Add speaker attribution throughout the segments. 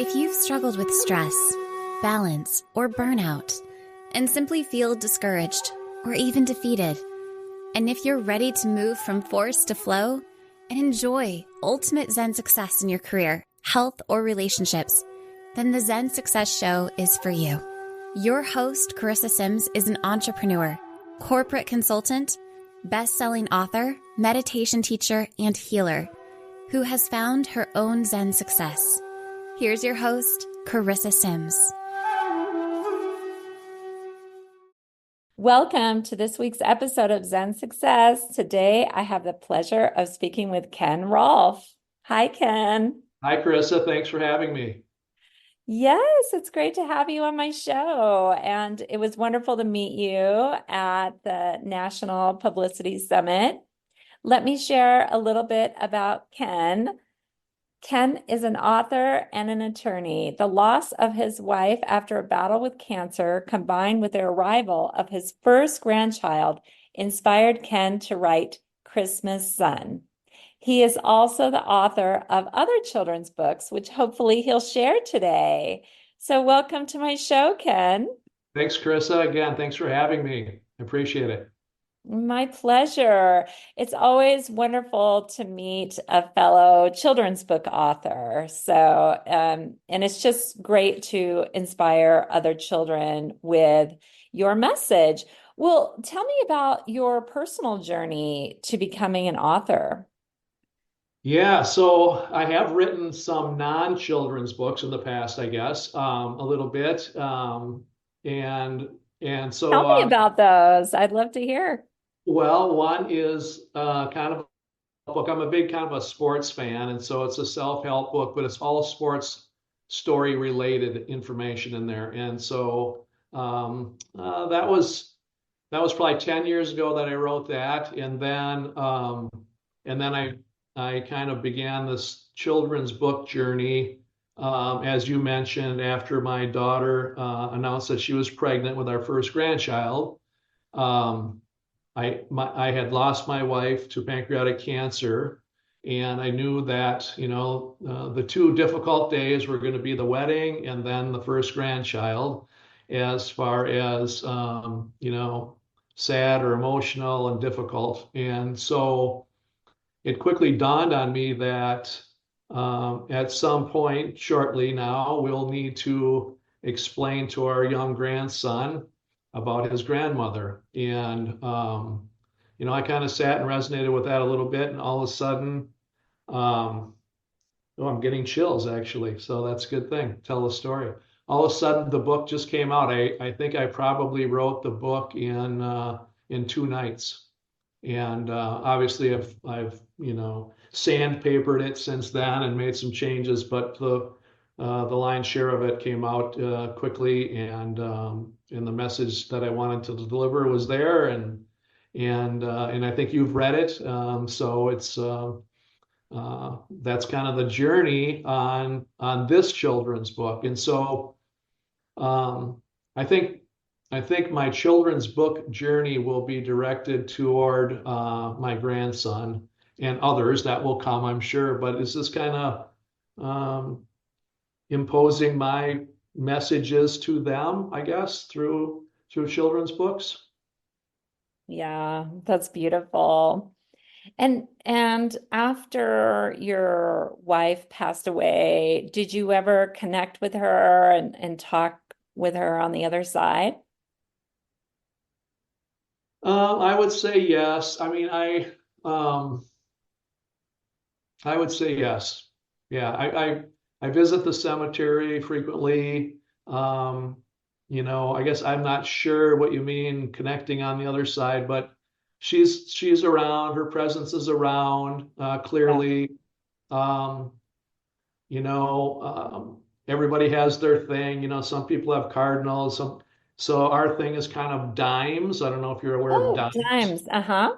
Speaker 1: If you've struggled with stress, balance, or burnout, and simply feel discouraged or even defeated, and if you're ready to move from force to flow and enjoy ultimate Zen success in your career, health, or relationships, then the Zen Success Show is for you. Your host, Carissa Sims, is an entrepreneur, corporate consultant, best-selling author, meditation teacher, and healer who has found her own Zen success. Here's your host, Carissa Sims.
Speaker 2: Welcome to this week's episode of Zen Success. Today, I have the pleasure of speaking with Ken Rohlf. Hi, Ken.
Speaker 3: Hi, Carissa. Thanks for having me.
Speaker 2: Yes, it's great to have you on my show. And it was wonderful to meet you at the National Publicity Summit. Let me share a little bit about Ken. Ken is an author and an attorney. The loss of his wife after a battle with cancer, combined with the arrival of his first grandchild, inspired Ken to write Christmas Sun. He is also the author of other children's books, which hopefully he'll share today. So welcome to my show, Ken.
Speaker 3: Thanks, Carissa. Again, thanks for having me. I appreciate it.
Speaker 2: My pleasure. It's always wonderful to meet a fellow children's book author. And it's just great to inspire other children with your message. Well, tell me about your personal journey to becoming an author.
Speaker 3: Yeah, so I have written some non-children's books in the past, I guess, a little bit. And so,
Speaker 2: Tell me about those. I'd love to hear.
Speaker 3: well, one is kind of a book. I'm a big kind of a sports fan, and so it's a self-help book, but it's all sports story related information in there. And so that was probably 10 years ago that I wrote that, and then I kind of began this children's book journey, as you mentioned, after my daughter announced that she was pregnant with our first grandchild. Um, I had lost my wife to pancreatic cancer, and I knew that the two difficult days were going to be the wedding and then the first grandchild, as far as sad or emotional and difficult. And so it quickly dawned on me that at some point shortly now, we'll need to explain to our young grandson about his grandmother. And, I kind of sat and resonated with that a little bit. And all of a sudden, I'm getting chills actually. So that's a good thing. Tell the story. All of a sudden, the book just came out. I think I probably wrote the book in 2 nights. And obviously, I've sandpapered it since then and made some changes, but the lion's share of it came out quickly, and the message that I wanted to deliver was there, and I think you've read it, so it's that's kind of the journey on this children's book. And so I think my children's book journey will be directed toward my grandson and others that will come, I'm sure. But it's just kind of imposing my messages to them, I guess, through children's books.
Speaker 2: Yeah, that's beautiful. And after your wife passed away, did you ever connect with her and talk with her on the other side?
Speaker 3: I would say yes. I mean, um, I would say yes. Yeah, I visit the cemetery frequently. Um, I guess I'm not sure what you mean connecting on the other side, but she's around. Her presence is around,
Speaker 2: Yeah.
Speaker 3: clearly. Um, Everybody has their thing. Some people have cardinals. So our thing is kind of dimes. I don't know if you're aware of
Speaker 2: Oh,
Speaker 3: dimes.
Speaker 2: dimes. Uh-huh.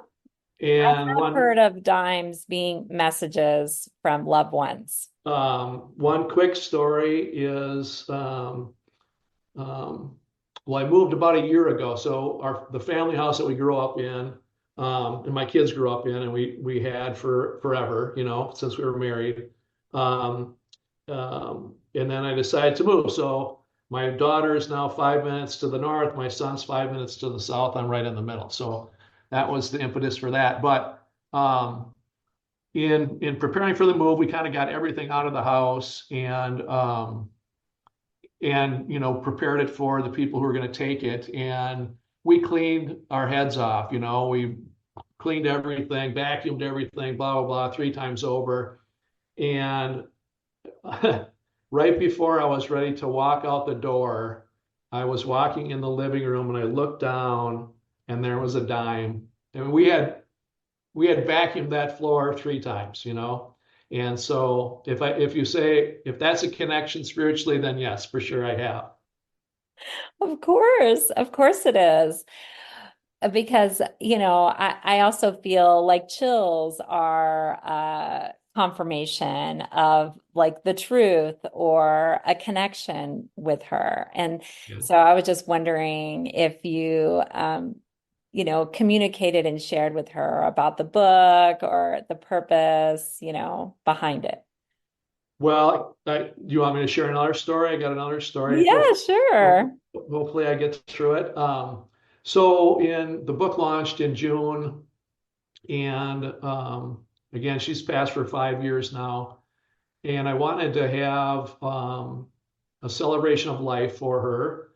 Speaker 3: And
Speaker 2: I've heard of dimes being messages from loved ones.
Speaker 3: one quick story is, um, well, I moved about a year ago. So the family house that we grew up in, and my kids grew up in, and we had for forever, since we were married. Um, and then I decided to move. So my daughter is now 5 minutes to the north. My son's 5 minutes to the south. I'm right in the middle. So that was the impetus for that. But in preparing for the move, we kind of got everything out of the house and prepared it for the people who are going to take it. And we cleaned our heads off. We cleaned everything, vacuumed everything, blah blah blah, 3 times over. And right before I was ready to walk out the door, I was walking in the living room and I looked down and there was a dime. And we had vacuumed that floor 3 times. And so if you say if that's a connection spiritually, then yes, for sure I have.
Speaker 2: Of course it is. Because, I also feel like chills are confirmation of like the truth or a connection with her. And
Speaker 3: Yeah.
Speaker 2: so I was just wondering if you, communicated and shared with her about the book or the purpose, behind it.
Speaker 3: Well, do you want me to share another story? I got another story.
Speaker 2: Yeah, sure.
Speaker 3: Hopefully I get through it. So in the book launched in June, and again, she's passed for 5 years now. And I wanted to have a celebration of life for her.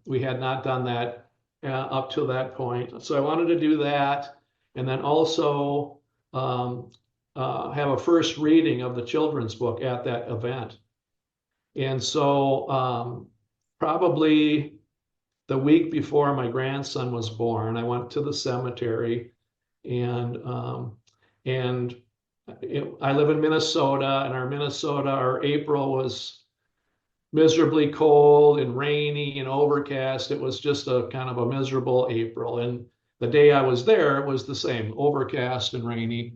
Speaker 3: We had not done that up to that point. So I wanted to do that. And then also have a first reading of the children's book at that event. And so probably the week before my grandson was born, I went to the cemetery and I live in Minnesota, and our April was miserably cold and rainy and overcast. It was just a kind of a miserable April. And the day I was there, it was the same, overcast and rainy.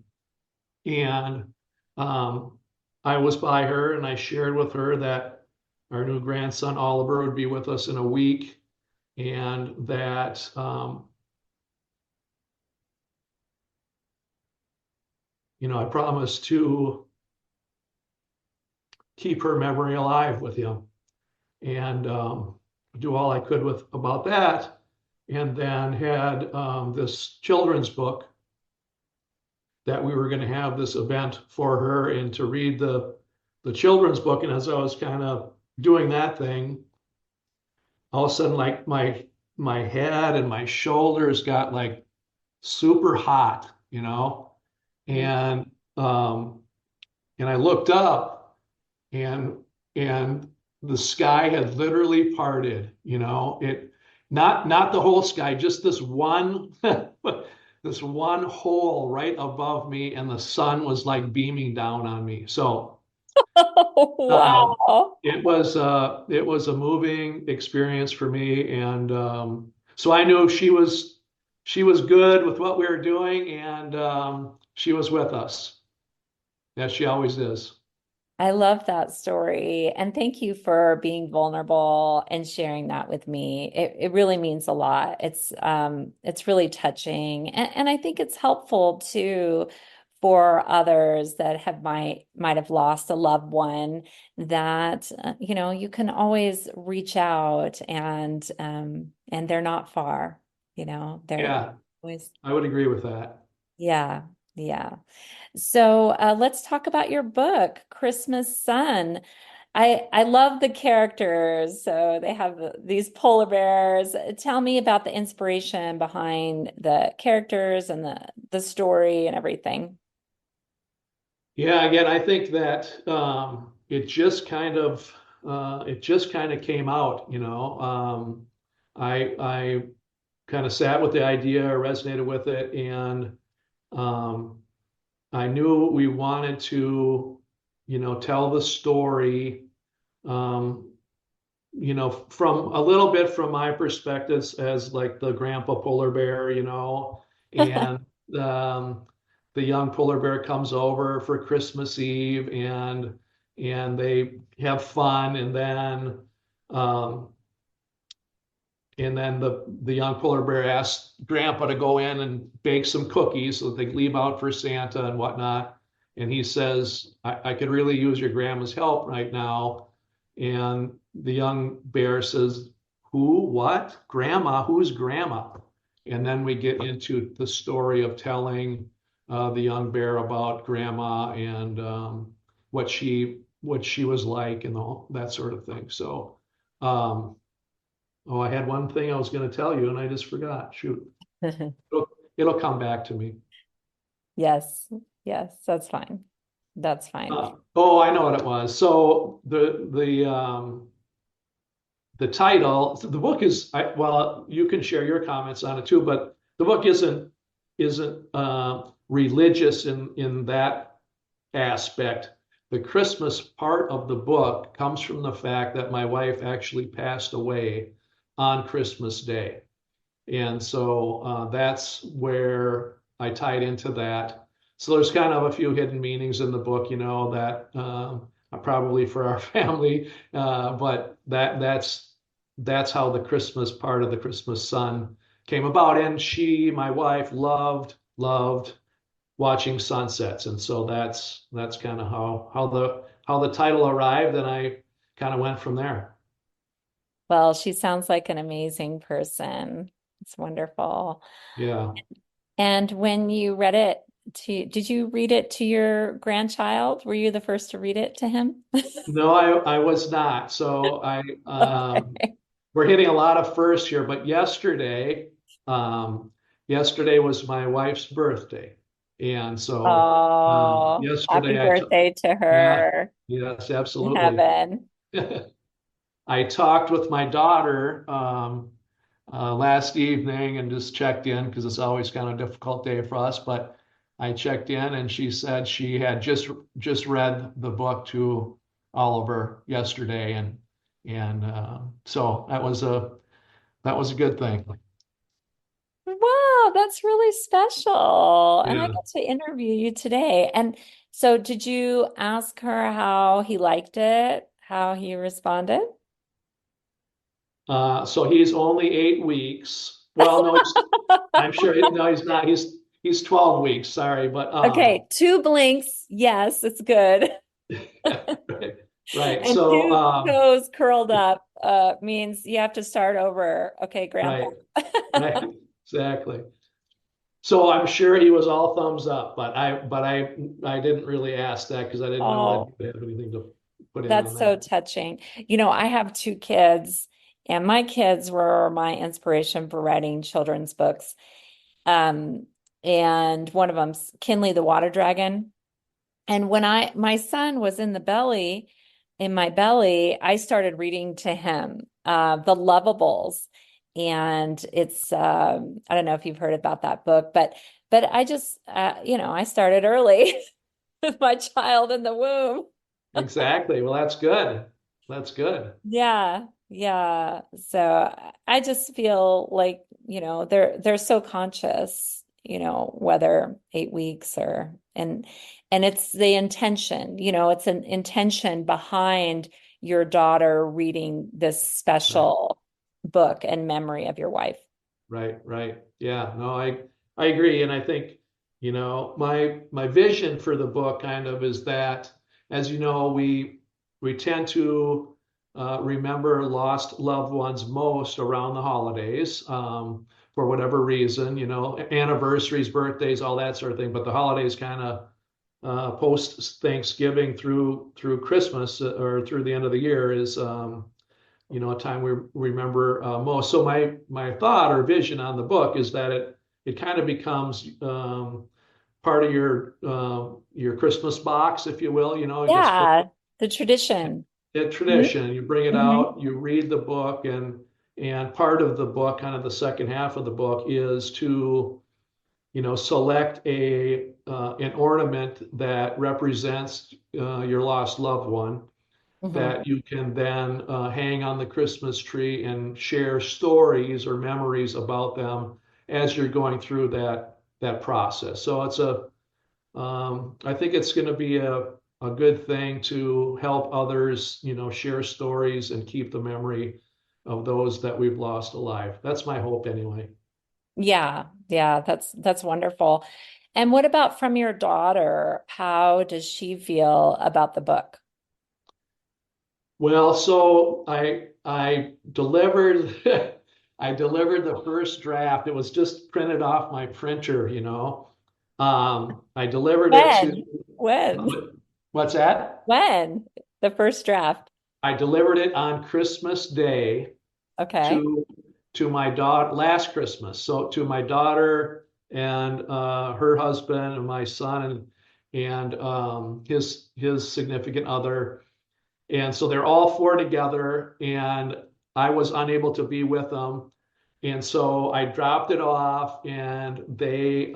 Speaker 3: And I was by her and I shared with her that our new grandson Oliver would be with us in a week, and that I promised to keep her memory alive with him and do all I could with about that. And then had this children's book that we were going to have this event for her and to read the children's book. And as I was kind of doing that thing, all of a sudden, like my head and my shoulders got like super hot. And um, and I looked up, and the sky had literally parted. It not the whole sky, just this one this one hole right above me, and the sun was like beaming down on me. So um,
Speaker 2: Wow.
Speaker 3: it was a moving experience for me, and so I knew she was good with what we were doing, and she was with us, as she always is.
Speaker 2: I love that story. And thank you for being vulnerable and sharing that with me. It really means a lot. It's really touching. And I think it's helpful too for others that might have lost a loved one that you can always reach out and they're not far, they're
Speaker 3: Yeah,
Speaker 2: always
Speaker 3: I would agree with that.
Speaker 2: yeah, yeah. So let's talk about your book, Christmas Sun. I love the characters. So they have these polar bears. Tell me about the inspiration behind the characters and the story and everything.
Speaker 3: Yeah, again, I think that it just kind of came out. I kind of sat with the idea, resonated with it, and um, I knew we wanted to, tell the story, um, from a little bit from my perspective as like the grandpa polar bear, and um, the young polar bear comes over for Christmas Eve, and they have fun, um, and then the young polar bear asks grandpa to go in and bake some cookies so that they leave out for Santa and whatnot. And he says, I could really use your grandma's help right now. And the young bear says, who, what? Grandma? Who's grandma? And then we get into the story of telling the young bear about grandma and what she was like and all that sort of thing. So, um, oh, I had one thing I was going to tell you and I just forgot. Shoot, it'll come back to me.
Speaker 2: Yes, yes, that's fine. That's fine.
Speaker 3: Oh, I know what it was. So the title, the book is, well, you can share your comments on it too, but the book isn't religious in that aspect. The Christmas part of the book comes from the fact that my wife actually passed away on Christmas Day. And so that's where I tied into that. So there's kind of a few hidden meanings in the book, that probably for our family, but that's how the Christmas part of the Christmas sun came about. And my wife, loved watching sunsets, and so that's kind of how the title arrived, and I kind of went from there.
Speaker 2: Well, she sounds like an amazing person. It's wonderful.
Speaker 3: Yeah.
Speaker 2: And when you read it did you read it to your grandchild? Were you the first to read it to him?
Speaker 3: No, I was not. So
Speaker 2: Okay.
Speaker 3: we're hitting a lot of firsts here, but um, yesterday was my wife's birthday. And so
Speaker 2: Oh, happy
Speaker 3: yesterday
Speaker 2: birthday to
Speaker 3: yeah,
Speaker 2: her
Speaker 3: yes,
Speaker 2: in
Speaker 3: absolutely.
Speaker 2: heaven.
Speaker 3: I talked with my daughter last evening and just checked in because it's always kind of a difficult day for us. But I checked in and she said she had just read the book to Oliver yesterday, and so that was a good thing.
Speaker 2: Wow, that's really special. And I
Speaker 3: Yeah.
Speaker 2: get to interview you today. And so, did you ask her how he liked it, how he responded?
Speaker 3: So he's only 8 weeks. Well, no, I'm sure. No, he's not. He's 12 weeks. Sorry, but
Speaker 2: Okay, two blinks. Yes, it's good.
Speaker 3: right, right.
Speaker 2: And
Speaker 3: So
Speaker 2: two toes curled up means you have to start over. Okay, Grandpa.
Speaker 3: right, right, exactly. So I'm sure he was all thumbs up, but I didn't really ask that because I didn't know that
Speaker 2: Oh,
Speaker 3: he would have anything to put in on
Speaker 2: that's so
Speaker 3: that.
Speaker 2: touching. I have two kids, and my kids were my inspiration for writing children's books. Um, and one of them's Kinley the Water Dragon. And when my son was in my belly, I started reading to him The Lovables. And it's I don't know if you've heard about that book, but I just I started early with my child in the womb.
Speaker 3: Exactly. Well, that's good. That's good.
Speaker 2: Yeah, yeah. So I just feel like, they're so conscious, whether 8 weeks and it's the intention, it's an intention behind your daughter reading this
Speaker 3: Right.
Speaker 2: special book in memory of your wife.
Speaker 3: Right, right. Yeah, no, I agree. And I think, my vision for the book kind of is that, as you know, we tend to remember lost loved ones most around the holidays, for whatever reason, anniversaries, birthdays, all that sort of thing. But the holidays kind of post Thanksgiving through Christmas, or through the end of the year is a time we remember most. So my thought or vision on the book is that it kind of becomes part of your Christmas box, if you will. It gets put
Speaker 2: Yeah, the tradition.
Speaker 3: in
Speaker 2: Mhm.
Speaker 3: tradition. You bring it
Speaker 2: Mhm.
Speaker 3: out, you read the book, and part of the book, kind of the second half of the book, is to select an ornament that represents your lost loved one,
Speaker 2: Mhm.
Speaker 3: that you can then hang on the Christmas tree and share stories or memories about them as you're going through that process. So I think it's going to be a good thing to help others, share stories and keep the memory of those that we've lost alive. That's my hope anyway.
Speaker 2: Yeah, yeah, that's wonderful. And what about from your daughter? How does she feel about the book?
Speaker 3: Well, so I delivered I delivered the first draft. It was just printed off my printer, you know. I delivered it to
Speaker 2: When? When?
Speaker 3: what's that?
Speaker 2: When? The first draft.
Speaker 3: I delivered it on Christmas Day
Speaker 2: Okay.
Speaker 3: to my daughter last Christmas. So to my daughter and her husband and my son and his significant other. And so they're all four together, and I was unable to be with them. And so I dropped it off, and they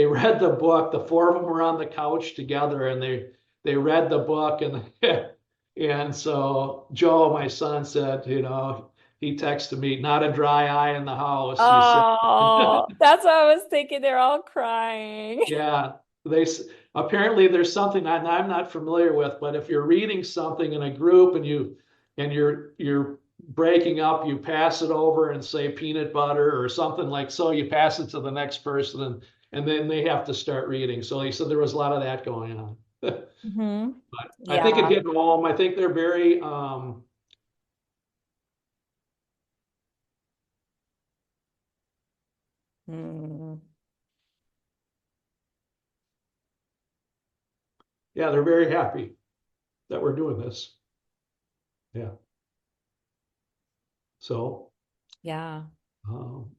Speaker 3: read the book. The four of them were on the couch together, and they read the book, and and so Joe, my son, said, you know, he texted me, not a dry eye in the house. He said,
Speaker 2: Oh, that's what I was thinking. They're all crying.
Speaker 3: yeah, they apparently there's something I'm not familiar with, but if you're reading something in a group and you're breaking up, you pass it over and say peanut butter or something like so. You pass it to the next person, and then they have to start reading. So he said there was a lot of that going on.
Speaker 2: Hmm.
Speaker 3: I think it
Speaker 2: Yeah.
Speaker 3: hit home. I think they're very
Speaker 2: Mm.
Speaker 3: yeah, they're very happy that we're doing this. Yeah. So
Speaker 2: Yeah.
Speaker 3: um,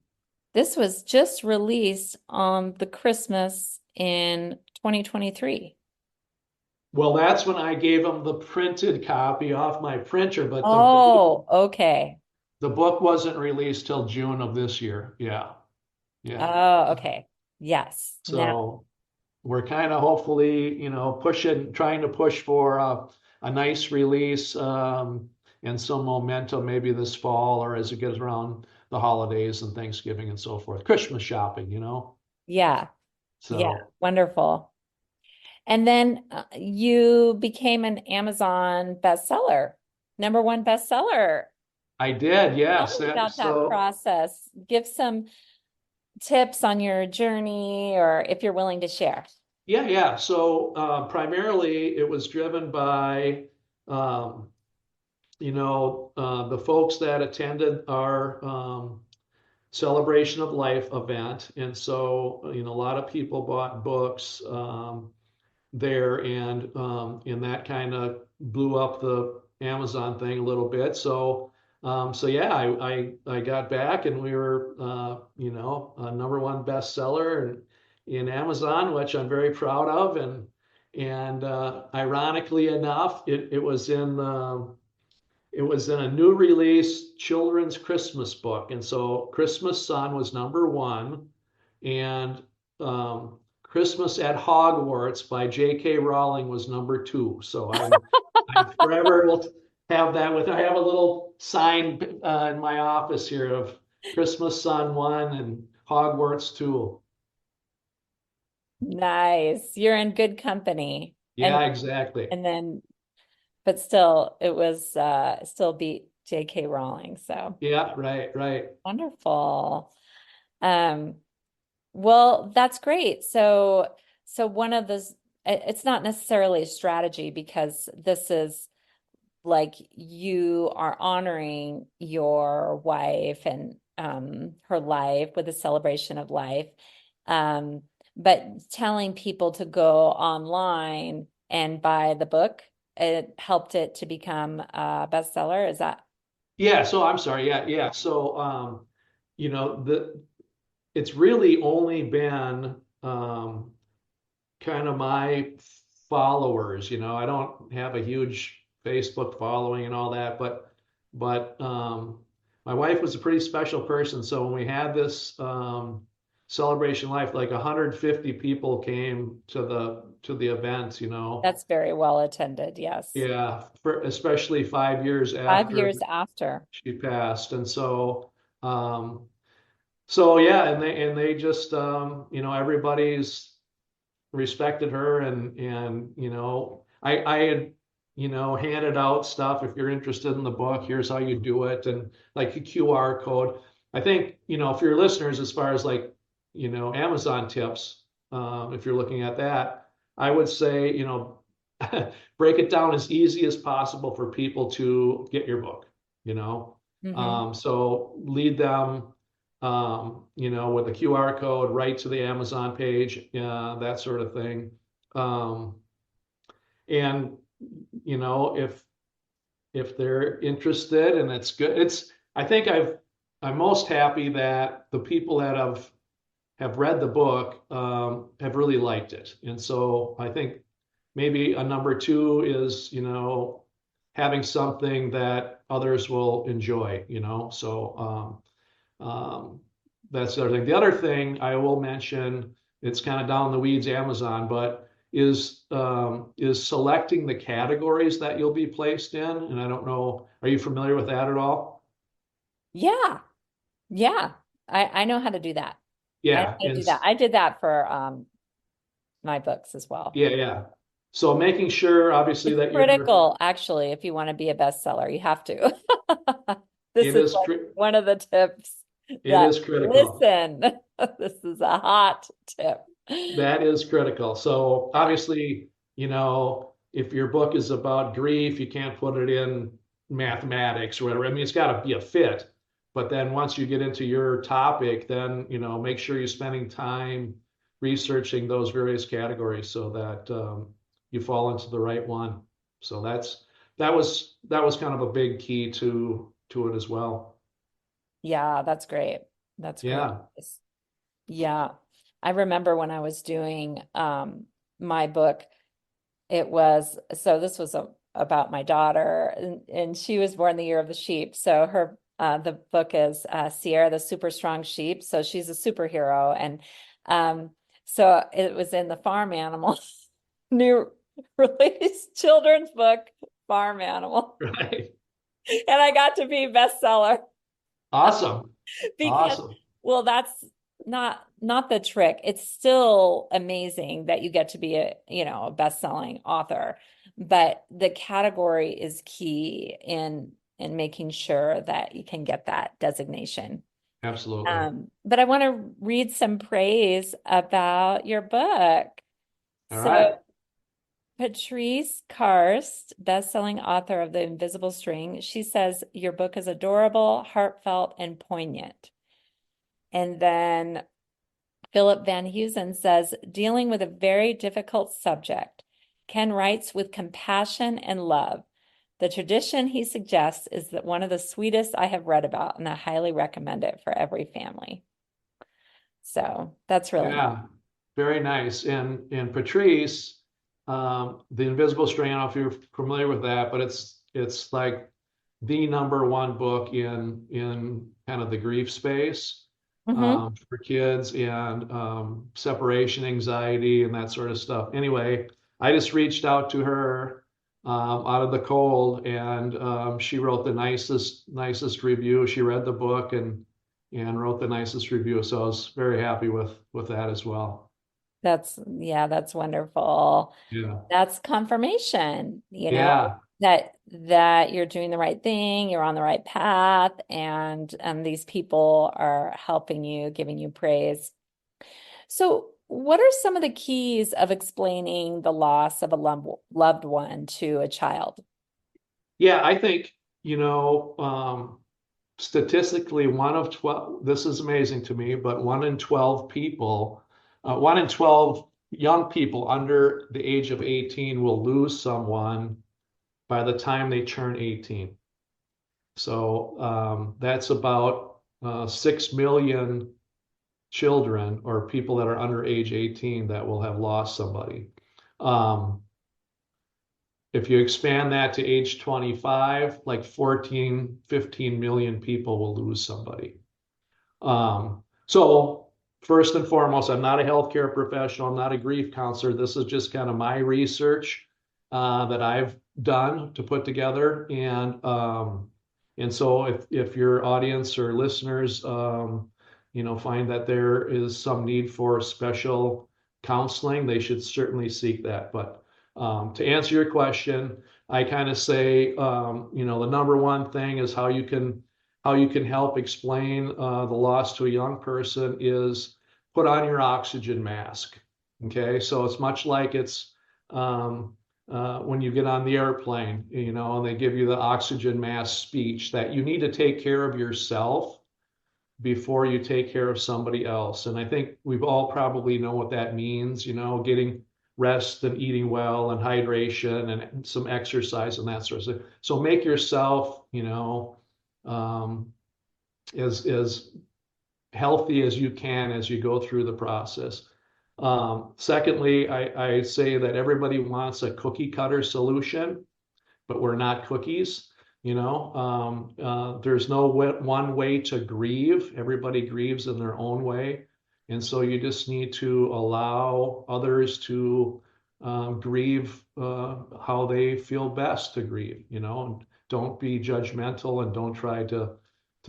Speaker 2: This was just released on the Christmas in 2023.
Speaker 3: well, that's when I gave them the printed copy off my printer, but
Speaker 2: Oh, okay.
Speaker 3: the book wasn't released till June of this year. Yeah. Yeah.
Speaker 2: Oh, okay. Yes. Now,
Speaker 3: So we're kind of hopefully, you know, trying to push for a nice release and some momentum maybe this fall or as it gets around the holidays and Thanksgiving and so forth. Christmas shopping, you know.
Speaker 2: yeah. Yeah.
Speaker 3: So
Speaker 2: Wonderful. And then you became an Amazon bestseller, number one bestseller.
Speaker 3: I did,
Speaker 2: Tell
Speaker 3: yes.
Speaker 2: me about that
Speaker 3: So
Speaker 2: process. Give some tips on your journey or if you're willing to share.
Speaker 3: yeah, yeah. So primarily it was driven by um, the folks that attended our celebration of life event. And so, you know, a lot of people bought books there and that kind of blew up the Amazon thing a little bit. So yeah, I got back and we were, a number one bestseller in Amazon, which I'm very proud of. And ironically enough, it was in a new release children's Christmas book. And so Christmas Sun was number one, and Christmas at Hogwarts by J.K. Rowling was number two. So I'm forever will have that with. I have a little sign in my office here of Christmas Sun one and Hogwarts two.
Speaker 2: Nice. You're in good company. And
Speaker 3: Yeah, exactly.
Speaker 2: and then but still it was still beat J.K. Rowling. So
Speaker 3: Yeah, right, right.
Speaker 2: wonderful. Um well, that's great. So one of those it's not necessarily a strategy because this is like you are honoring your wife and her life with a celebration of life. Um, but telling people to go online and buy the book, it helped it to become a bestseller. Is that
Speaker 3: Yeah, so I'm sorry. Yeah, yeah. So the it's really only been kind of my followers. You know, I don't have a huge Facebook following and all that, but my wife was a pretty special person. So when we had this celebration life, like 150 people came to the event. You know,
Speaker 2: that's very well attended? Yes.
Speaker 3: yeah, especially 5 years
Speaker 2: 5 years
Speaker 3: after
Speaker 2: after.
Speaker 3: she passed, and um, so yeah, and they just everybody's respected her and I had handed out stuff if you're interested in the book, here's how you do it and like a QR code. I think for your listeners as far as like Amazon tips, if you're looking at that, I would say, break it down as easy as possible for people to get your book, you know. So lead them, with a QR code right to the Amazon page, that sort of thing. And, if they're interested and it's good, I think I'm most happy that the people that have read the book have really liked it. And so I think maybe a number two is, having something that others will enjoy, so that's the other thing. The other thing I will mention, it's kind of down the weeds, Amazon, but is selecting the categories that you'll be placed in. And I don't know, are you familiar with that at all?
Speaker 2: Yeah. Yeah. I know how to do that. I know
Speaker 3: Yeah,
Speaker 2: how to do that. I did that for my books as well.
Speaker 3: yeah. So making sure, obviously,
Speaker 2: It's
Speaker 3: that
Speaker 2: critical, actually, if you want to be a bestseller, you have to. This
Speaker 3: it
Speaker 2: is
Speaker 3: is
Speaker 2: like one of the tips
Speaker 3: it
Speaker 2: that
Speaker 3: is critical.
Speaker 2: listen, this is a hot tip.
Speaker 3: That is critical. So obviously, if your book is about grief, you can't put it in mathematics or whatever. I mean, it's got to be a fit. But then once you get into your topic, then, make sure you're spending time researching those various categories so that you fall into the right one. So that was kind of a big key to it as well.
Speaker 2: Yeah, that's great. That's great.
Speaker 3: Yeah.
Speaker 2: Yeah. I remember when I was doing my book, this was about my daughter, and she was born the year of the sheep. So the book is Sierra, the super strong sheep. So she's a superhero. And so it was in the farm animal, new release children's book, farm animal.
Speaker 3: Right.
Speaker 2: And I got to be bestseller.
Speaker 3: Awesome.
Speaker 2: Because,
Speaker 3: Awesome.
Speaker 2: well, that's not the trick. It's still amazing that you get to be a best-selling author, but the category is key in making sure that you can get that designation.
Speaker 3: Absolutely.
Speaker 2: But I want to read some praise about your book.
Speaker 3: All right.
Speaker 2: Patrice Karst, best-selling author of The Invisible String, she says your book is adorable, heartfelt, and poignant. And then Philip Van Heusen says, dealing with a very difficult subject, Ken writes with compassion and love. The tradition he suggests is that one of the sweetest I have read about, and I highly recommend it for every family. So that's really
Speaker 3: nice. Very nice. And Patrice, The Invisible String, I don't know if you're familiar with that, but it's like the number one book in kind of the grief space. For kids and separation anxiety and that sort of stuff. Anyway, I just reached out to her out of the cold, and she wrote the nicest review. She read the book and wrote the nicest review. So I was very happy with that as well.
Speaker 2: That's wonderful.
Speaker 3: Yeah.
Speaker 2: That's confirmation,
Speaker 3: Yeah.
Speaker 2: that you're doing the right thing, you're on the right path, and these people are helping you, giving you praise. So, what are some of the keys of explaining the loss of a loved one to a child?
Speaker 3: Yeah, I think, statistically, 1 of 12, this is amazing to me, but 1 in 12 people, 1 in 12 young people under the age of 18 will lose someone by the time they turn 18. So that's about 6 million children or people that are under age 18 that will have lost somebody. If you expand that to age 25, like 14, 15 million people will lose somebody. So first and foremost, I'm not a healthcare professional. I'm not a grief counselor. This is just kind of my research that I've done to put together. And so if your audience or listeners, find that there is some need for special counseling, they should certainly seek that. But to answer your question, I kind of say, the number one thing is how you can help explain the loss to a young person is put on your oxygen mask. Okay, so it's much like it's when you get on the airplane, and they give you the oxygen mask speech that you need to take care of yourself before you take care of somebody else. And I think we've all probably know what that means, getting rest and eating well and hydration and some exercise and that sort of thing. So make yourself, um, as healthy as you can as you go through the process. Secondly, I say that everybody wants a cookie cutter solution, but we're not cookies. There's no one way to grieve. Everybody grieves in their own way. And so you just need to allow others to grieve how they feel best to grieve, and don't be judgmental and don't try to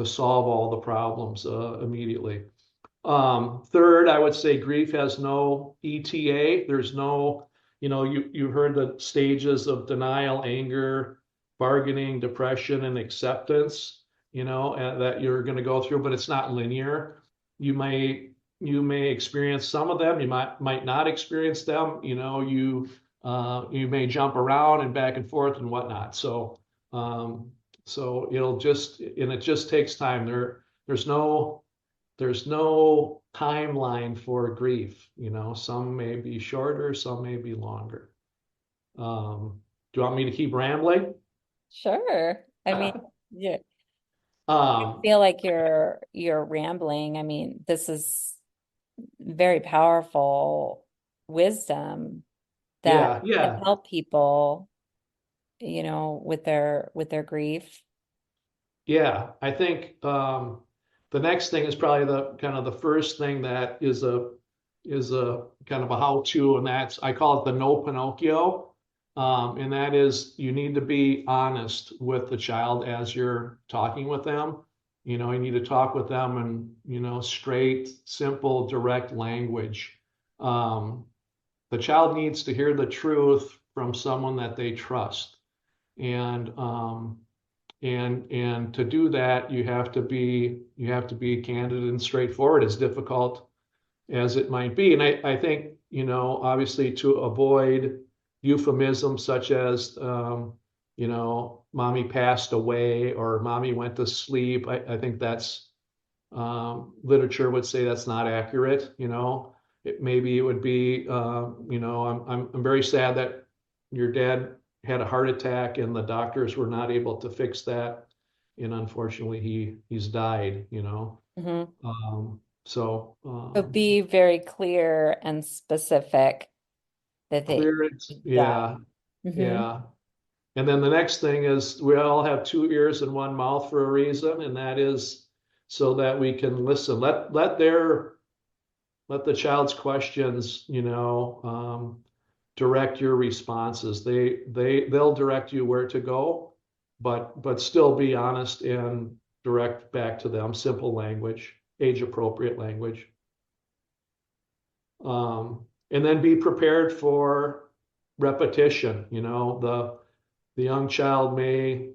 Speaker 3: solve all the problems immediately. Third, I would say grief has no ETA. There's no, you heard the stages of denial, anger, bargaining, depression, and acceptance, that you're going to go through, but it's not linear. You may experience some of them. You might not experience them. You may jump around and back and forth and whatnot. So it just takes time. There's no timeline for grief. Some may be shorter, some may be longer. Do you want me to keep rambling?
Speaker 2: Sure. I mean, yeah, I
Speaker 3: Um,
Speaker 2: feel like you're rambling. I mean, this is very powerful wisdom that
Speaker 3: yeah,
Speaker 2: can
Speaker 3: yeah,
Speaker 2: help people, with their grief.
Speaker 3: yeah. I think the next thing is probably the kind of the first thing that is a kind of a how-to, and that's I call it the no Pinocchio. And that is you need to be honest with the child as you're talking with them. You need to talk with them in, straight, simple, direct language. Um, the child needs to hear the truth from someone that they trust. And to do that, you have to be candid and straightforward, as difficult as it might be. And I think, obviously to avoid euphemisms such as, mommy passed away or mommy went to sleep. I think that's literature would say that's not accurate. Maybe it would be, I'm very sad that your dad had a heart attack and the doctors were not able to fix that, and unfortunately he's died.
Speaker 2: Hmm.
Speaker 3: So
Speaker 2: So be very clear and specific that they
Speaker 3: clearance,
Speaker 2: die.
Speaker 3: yeah,
Speaker 2: Hmm.
Speaker 3: yeah. And then the next thing is we all have two ears and one mouth for a reason, and that is so that we can listen. Let the child's questions, direct your responses. They'll direct you where to go, but still be honest and direct back to them. Simple language, age appropriate language. And then be prepared for repetition. The young child may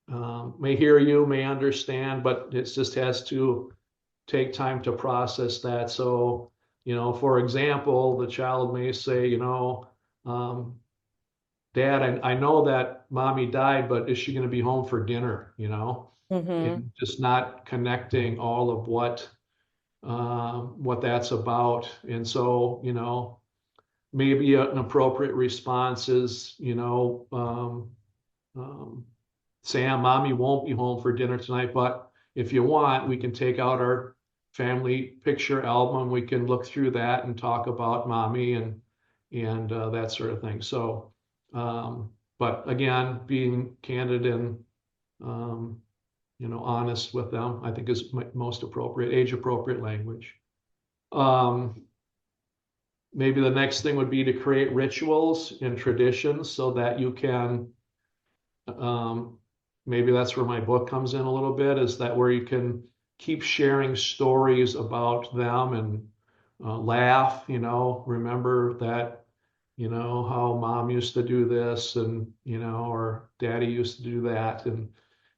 Speaker 3: hear you, may understand, but it just has to take time to process that. So, for example, the child may say, um, Dad, I know that mommy died, but is she going to be home for dinner?
Speaker 2: Hmm.
Speaker 3: And just not connecting all of what that's about. And so, maybe an appropriate response is, Sam, mommy won't be home for dinner tonight, but if you want, we can take out our family picture album. We can look through that and talk about mommy and that sort of thing. So, but again, being candid and um, honest with them, I think is most appropriate, age appropriate language. Um, Maybe the next thing would be to create rituals and traditions so that you can um, maybe that's where my book comes in a little bit, is that where you can keep sharing stories about them and laugh, remember that, how mom used to do this and, or daddy used to do that. And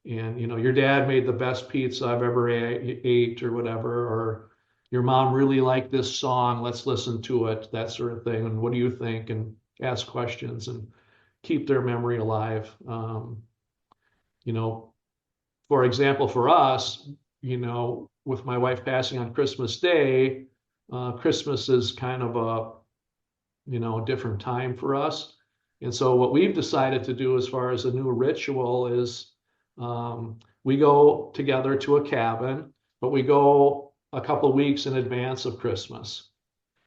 Speaker 3: your dad made the best pizza I've ever ate or whatever, or, your mom really liked this song. Let's listen to it, that sort of thing. And what do you think? And ask questions and keep their memory alive. You know, for example, for us, with my wife passing on Christmas Day, Christmas is kind of a different time for us. And so what we've decided to do as far as a new ritual is we go together to a cabin, but we go a couple of weeks in advance of Christmas,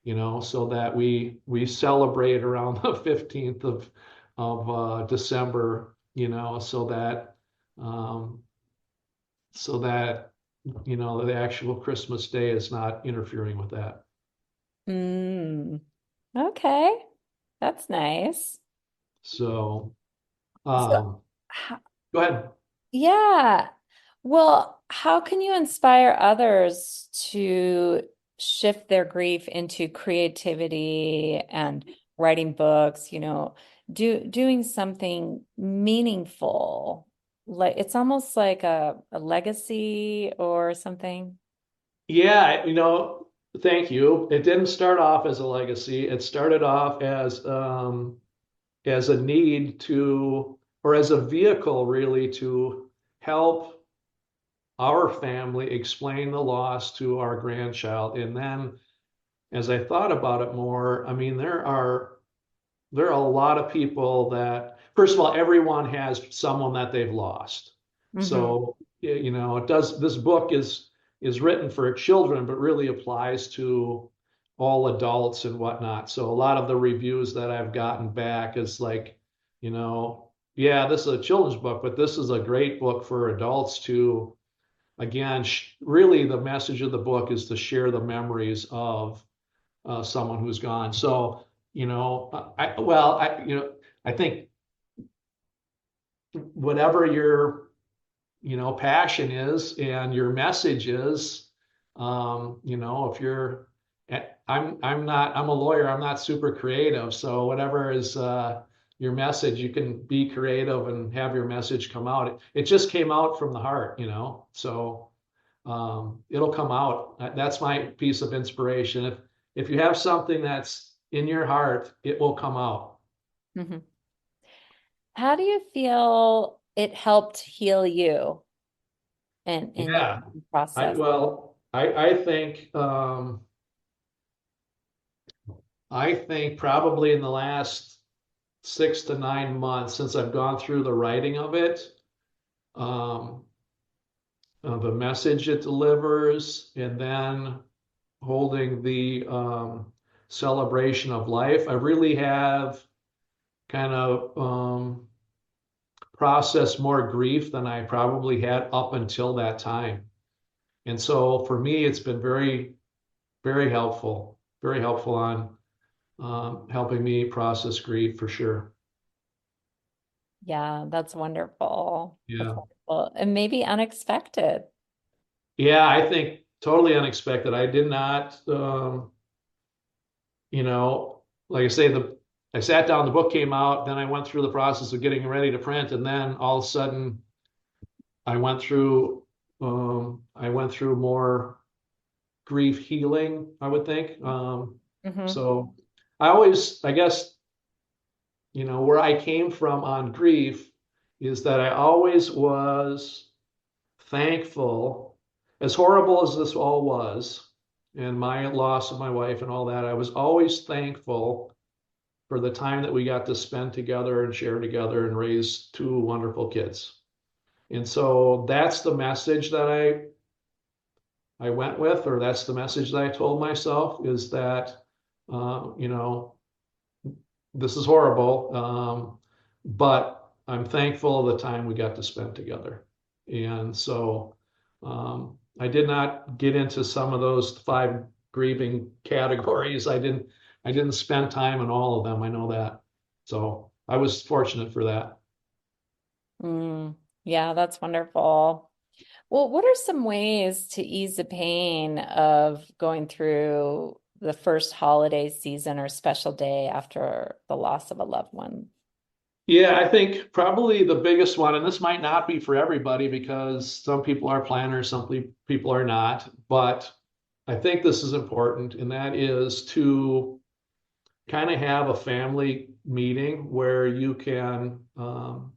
Speaker 3: so that we celebrate around the 15th of December, um, so that the actual Christmas day is not interfering with that.
Speaker 2: Mm, okay. That's nice.
Speaker 3: So,
Speaker 2: So,
Speaker 3: um,
Speaker 2: h-
Speaker 3: go ahead.
Speaker 2: yeah. Well, how can you inspire others to shift their grief into creativity and writing books, doing something meaningful? Like it's almost like a legacy or something.
Speaker 3: Yeah, thank you. It didn't start off as a legacy. It started off as a need to, or as a vehicle really to help our family explain the loss to our grandchild. And then as I thought about it more, I mean, there are a lot of people that, first of all, everyone has someone that they've lost.
Speaker 2: Hmm.
Speaker 3: So, this book is written for children, but really applies to all adults and whatnot. So a lot of the reviews that I've gotten back is like, yeah, this is a children's book, but this is a great book for adults to, again, really the message of the book is to share the memories of someone who's gone. So, I think whatever your, passion is and your message is, if you're, I'm a lawyer, I'm not super creative. So whatever is your message, you can be creative and have your message come out. It just came out from the heart, so it'll come out. That's my piece of inspiration. If you have something that's in your heart, it will come out.
Speaker 2: Hmm. How do you feel it helped heal you in your
Speaker 3: Yeah. I
Speaker 2: process?
Speaker 3: well, I think probably in the last 6 to 9 months since I've gone through the writing of it, um, the message it delivers, and then holding the celebration of life, I really have kind of processed more grief than I probably had up until that time. And so for me, it's been very, very helpful on helping me process grief for sure.
Speaker 2: Yeah, that's wonderful. That's
Speaker 3: Yeah.
Speaker 2: wonderful. And maybe unexpected.
Speaker 3: Yeah, I think totally unexpected. I did not, you know, like I say, I sat down, the book came out, then I went through the process of getting ready to print, and then all of a sudden I went through, I went through more grief healing, I would think.
Speaker 2: Hmm.
Speaker 3: So I guess, where I came from on grief is that I always was thankful, as horrible as this all was, and my loss of my wife and all that, I was always thankful for the time that we got to spend together and share together and raise two wonderful kids. And so that's the message that I went with, or that's the message that I told myself is that, uh, you know, this is horrible, but I'm thankful of the time we got to spend together. And so I did not get into some of those five grieving categories. I didn't spend time in all of them. I know that. So I was fortunate for that.
Speaker 2: Mm, yeah, that's wonderful. Well, what are some ways to ease the pain of going through the first holiday season or special day after the loss of a loved one?
Speaker 3: Yeah, I think probably the biggest one, and this might not be for everybody because some people are planners, some people are not, but I think this is important, and that is to kind of have a family meeting where you can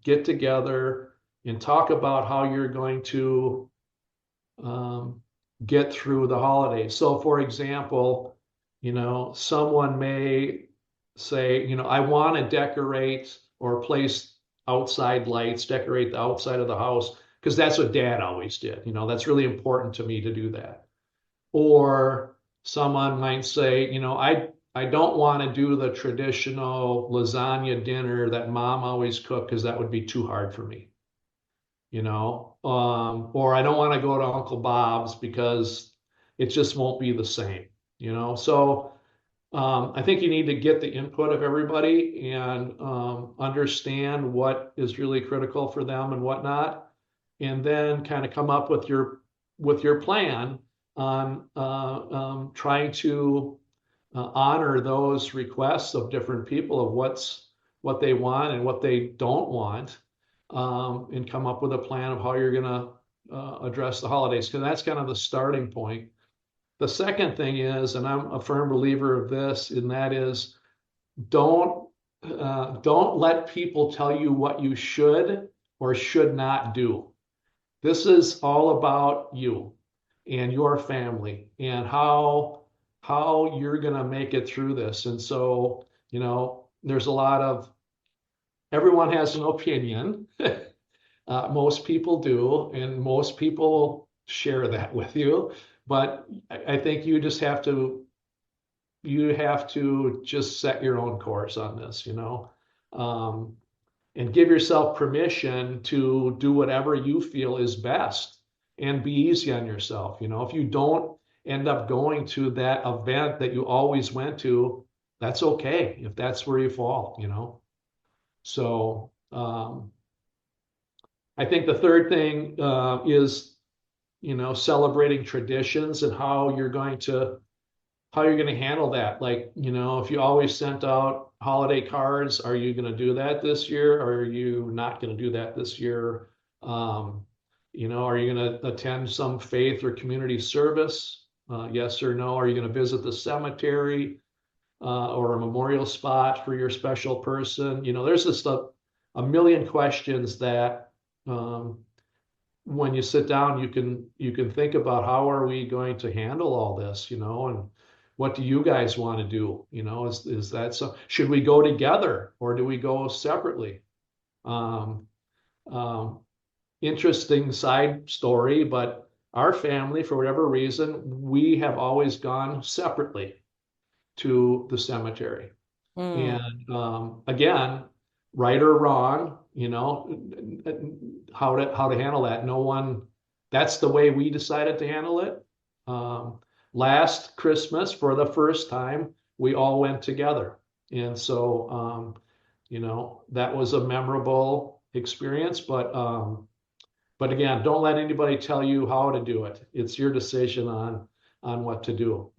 Speaker 3: get together and talk about how you're going to um, get through the holidays. So, for example, someone may say, I want to decorate or place outside lights, decorate the outside of the house, because that's what dad always did. That's really important to me to do that. Or someone might say, I don't want to do the traditional lasagna dinner that mom always cooked because that would be too hard for me, or I don't want to go to Uncle Bob's because it just won't be the same, So I think you need to get the input of everybody and understand what is really critical for them and whatnot, and then kind of come up with your plan on trying to honor those requests of different people of what they want and what they don't want, and come up with a plan of how you're going to address the holidays, because that's kind of the starting point. The second thing is, and I'm a firm believer of this, and that is don't don't let people tell you what you should or should not do. This is all about you and your family and how you're going to make it through this. And so, there's a lot of everyone has an opinion. Most people do, and most people share that with you. But I think you have to just set your own course on this, um, and give yourself permission to do whatever you feel is best and be easy on yourself. If you don't end up going to that event that you always went to, that's okay if that's where you fall. So I think the third thing is, celebrating traditions and how you're going to handle that. Like, if you always sent out holiday cards, are you going to do that this year? Or are you not going to do that this year? Are you going to attend some faith or community service? Yes or no? Are you going to visit the cemetery or a memorial spot for your special person? There's just a million questions that when you sit down, you can think about how are we going to handle all this, and what do you guys want to do? Is that so? Should we go together or do we go separately? Um, um, Interesting side story, but our family, for whatever reason, we have always gone separately to the cemetery.
Speaker 2: Mm.
Speaker 3: And again, right or wrong, how to handle that. No one, that's the way we decided to handle it. Last Christmas, for the first time, we all went together. And so, that was a memorable experience. But again, don't let anybody tell you how to do it. It's your decision on what to do.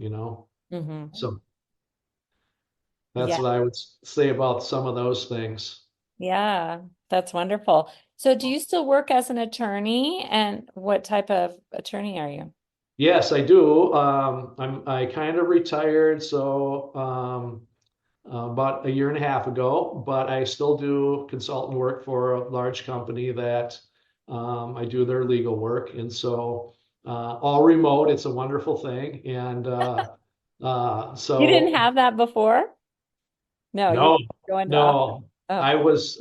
Speaker 2: Hmm.
Speaker 3: So that's
Speaker 2: Yeah,
Speaker 3: what I would say about some of those things.
Speaker 2: yeah, that's wonderful. So do you still work as an attorney, and what type of attorney are you?
Speaker 3: Yes, I do. I kind of retired, so about a year and a half ago, but I still do consultant work for a large company that I do their legal work, and so all remote. It's a wonderful thing, and
Speaker 2: You didn't
Speaker 3: so
Speaker 2: have that before? No, you
Speaker 3: no,
Speaker 2: go into office.
Speaker 3: no,
Speaker 2: Oh,
Speaker 3: I was.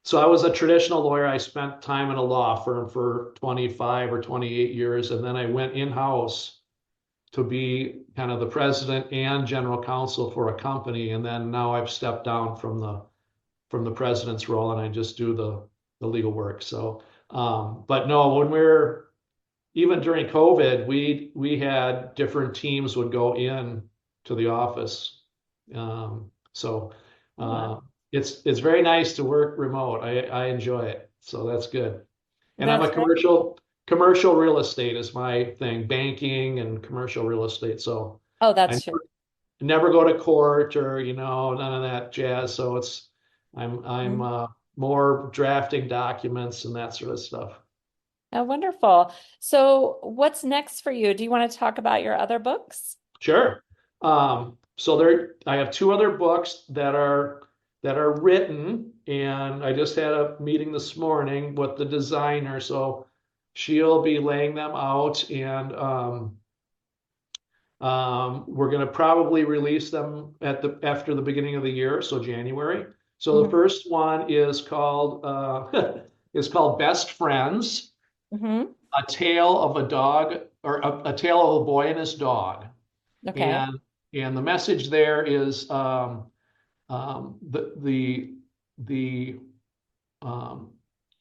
Speaker 3: So I was a traditional lawyer. I spent time in a law firm for 25 or 28 years, and then I went in-house to be kind of the president and general counsel for a company. And then now I've stepped down from the president's role, and I just do the legal work. So, but no, when we're even during COVID, we had different teams would go in to the office. So
Speaker 2: wow.
Speaker 3: it's very nice to work remote. I enjoy it. So that's good. And I'm a
Speaker 2: That's right.
Speaker 3: commercial real estate is my thing, banking and commercial real estate. So
Speaker 2: Oh,
Speaker 3: I
Speaker 2: that's true.
Speaker 3: never go to court or none of that jazz. So I'm
Speaker 2: Mhm.
Speaker 3: more drafting documents and that sort of stuff.
Speaker 2: Oh, wonderful. So what's next for you? Do you want to talk about your other books?
Speaker 3: Sure. So I have two other books that are written, and I just had a meeting this morning with the designer, so she'll be laying them out, and we're going to probably release them after the beginning of the year, so January. So the
Speaker 2: Hmm.
Speaker 3: first one is called is called Best Friends:
Speaker 2: Hmm.
Speaker 3: A Tale of a Dog, or a Tale of a Boy and His Dog.
Speaker 2: Okay.
Speaker 3: And the message there is the the um,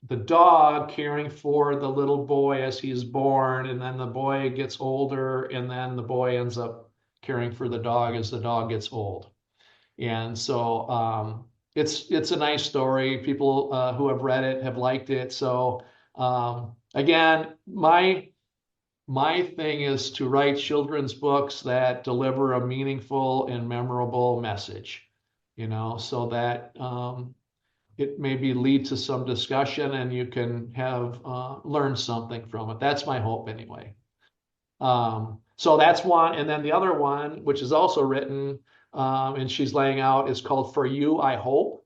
Speaker 3: the dog caring for the little boy as he's born, and then the boy gets older, and then the boy ends up caring for the dog as the dog gets old. And so it's a nice story. People who have read it have liked it. So again, my thing is to write children's books that deliver a meaningful and memorable message, so that it maybe lead to some discussion and you can have learn something from it. That's my hope anyway. So that's one. And then the other one, which is also written, and she's laying out, is called For You, I Hope.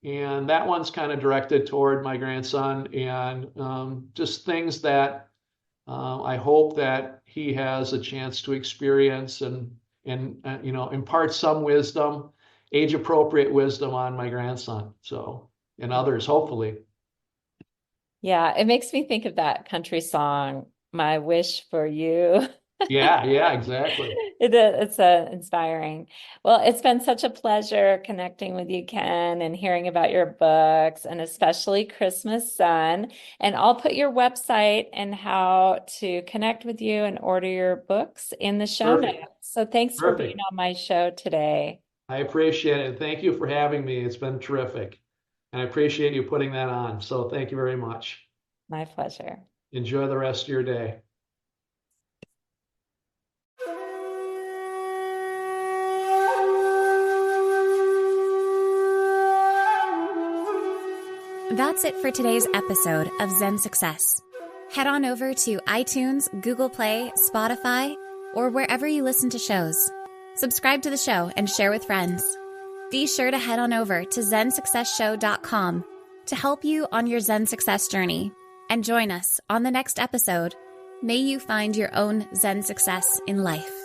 Speaker 3: And that one's kind of directed toward my grandson, and just things that I hope that he has a chance to experience, and impart some wisdom, age appropriate wisdom, on my grandson. So, and others, hopefully.
Speaker 2: Yeah, it makes me think of that country song, My Wish for You.
Speaker 3: Yeah, yeah, exactly.
Speaker 2: It's inspiring. Well, it's been such a pleasure connecting with you, Ken, and hearing about your books, and especially Christmas Sun. And I'll put your website and how to connect with you and order your books in the show notes.
Speaker 3: Perfect.
Speaker 2: So thanks for being
Speaker 3: Perfect.
Speaker 2: on my show today.
Speaker 3: I appreciate it. Thank you for having me. It's been terrific. And I appreciate you putting that on. So thank you very much.
Speaker 2: My pleasure.
Speaker 3: Enjoy the rest of your day.
Speaker 1: That's it for today's episode of Zen Success. Head on over to iTunes, Google Play, Spotify, or wherever you listen to shows. Subscribe to the show and share with friends. Be sure to head on over to ZenSuccessShow.com to help you on your Zen success journey. And join us on the next episode. May you find your own Zen success in life.